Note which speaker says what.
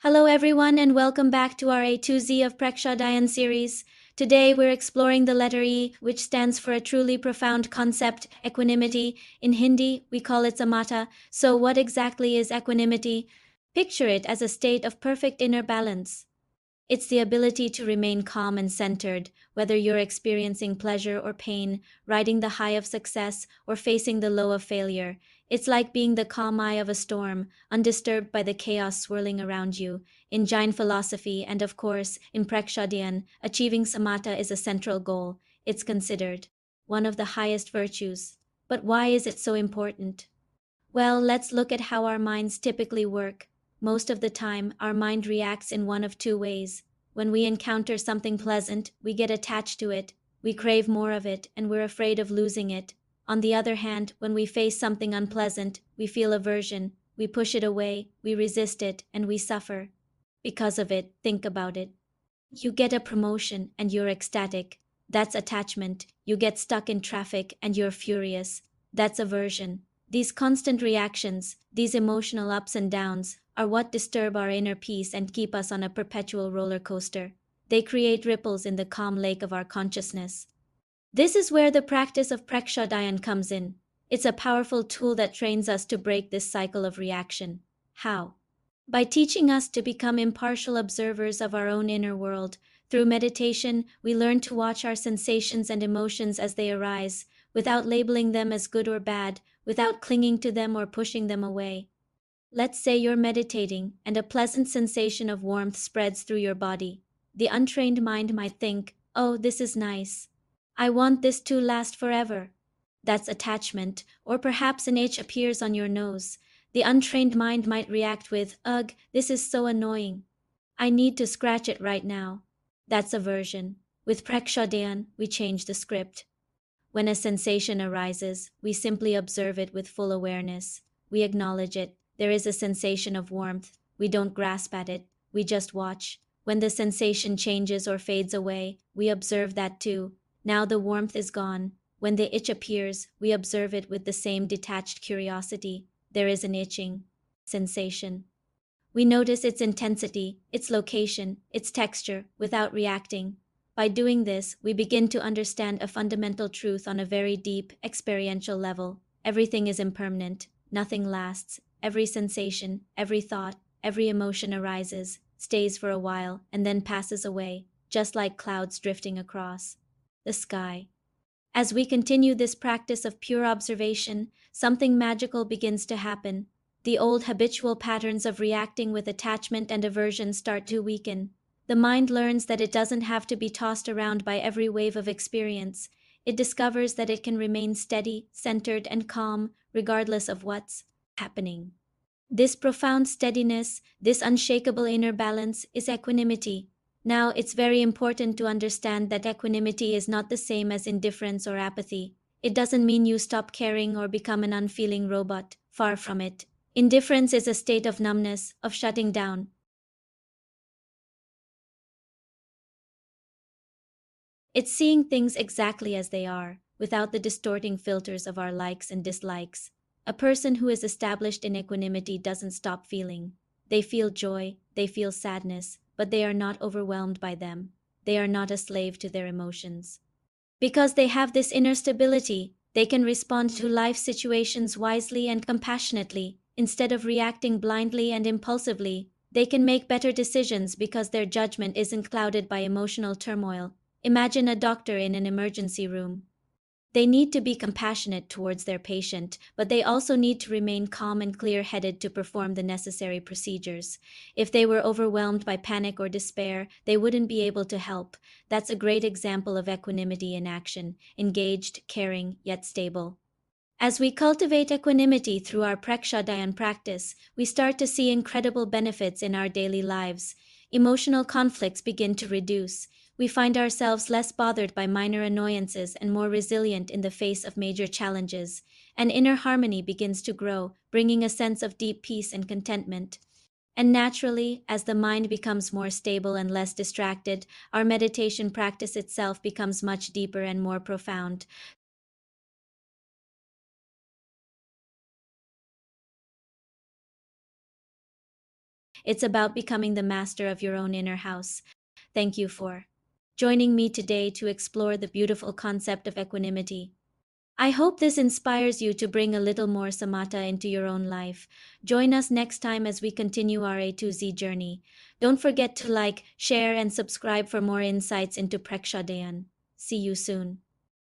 Speaker 1: Hello everyone and welcome back to our A to Z of Prekshadayan series. Today we're exploring the letter E, which stands for a truly profound concept, equanimity. In Hindi, we call it Samata. So what exactly is equanimity? Picture it as a state of perfect inner balance. It's the ability to remain calm and centered, whether you're experiencing pleasure or pain, riding the high of success, or facing the low of failure. It's like being the calm eye of a storm, undisturbed by the chaos swirling around you. In Jain philosophy, and of course, in Prekshadian, achieving samatha is a central goal. It's considered one of the highest virtues. But why is it so important? Well, let's look at how our minds typically work. Most of the time, our mind reacts in one of two ways. When we encounter something pleasant, we get attached to it, we crave more of it, and we're afraid of losing it. On the other hand, when we face something unpleasant, we feel aversion, we push it away, we resist it, and we suffer. Because of it, think about it. You get a promotion and you're ecstatic. That's attachment. You get stuck in traffic and you're furious. That's aversion. These constant reactions, these emotional ups and downs, are what disturb our inner peace and keep us on a perpetual roller coaster. They create ripples in the calm lake of our consciousness. This is where the practice of Prekshadayan comes in. It's a powerful tool that trains us to break this cycle of reaction. How? By teaching us to become impartial observers of our own inner world. Through meditation, we learn to watch our sensations and emotions as they arise, without labeling them as good or bad, without clinging to them or pushing them away. Let's say you're meditating, and a pleasant sensation of warmth spreads through your body. The untrained mind might think, "Oh, this is nice. I want this to last forever." That's attachment, or perhaps an itch appears on your nose. The untrained mind might react with, "Ugh, this is so annoying. I need to scratch it right now." That's aversion. With Prekshadayan, we change the script. When a sensation arises, we simply observe it with full awareness. We acknowledge it. There is a sensation of warmth. We don't grasp at it. We just watch. When the sensation changes or fades away, we observe that too. Now the warmth is gone. When the itch appears, we observe it with the same detached curiosity. There is an itching sensation. We notice its intensity, its location, its texture, without reacting. By doing this, we begin to understand a fundamental truth on a very deep, experiential level. Everything is impermanent, nothing lasts. Every sensation, every thought, every emotion arises, stays for a while, and then passes away, just like clouds drifting across the sky. As we continue this practice of pure observation, something magical begins to happen. The old habitual patterns of reacting with attachment and aversion start to weaken. The mind learns that it doesn't have to be tossed around by every wave of experience. It discovers that it can remain steady, centered, and calm, regardless of what's happening. This profound steadiness, this unshakable inner balance, is equanimity. Now, it's very important to understand that equanimity is not the same as indifference or apathy. It doesn't mean you stop caring or become an unfeeling robot. Far from it. Indifference is a state of numbness, of shutting down. It's seeing things exactly as they are, without the distorting filters of our likes and dislikes. A person who is established in equanimity doesn't stop feeling. They feel joy, they feel sadness, but they are not overwhelmed by them. They are not a slave to their emotions. Because they have this inner stability, they can respond to life situations wisely and compassionately. Instead of reacting blindly and impulsively, they can make better decisions because their judgment isn't clouded by emotional turmoil. Imagine a doctor in an emergency room. They need to be compassionate towards their patient, but they also need to remain calm and clear-headed to perform the necessary procedures. If they were overwhelmed by panic or despair, they wouldn't be able to help. That's a great example of equanimity in action, engaged, caring, yet stable. As we cultivate equanimity through our Prekshadayan practice, we start to see incredible benefits in our daily lives. Emotional conflicts begin to reduce. We find ourselves less bothered by minor annoyances and more resilient in the face of major challenges. And inner harmony begins to grow, bringing a sense of deep peace and contentment. And naturally, as the mind becomes more stable and less distracted, our meditation practice itself becomes much deeper and more profound. It's about becoming the master of your own inner house. Thank you for joining me today to explore the beautiful concept of equanimity. I hope this inspires you to bring a little more samatha into your own life. Join us next time as we continue our A to Z journey. Don't forget to like, share, and subscribe for more insights into Prekshadayan. See you soon.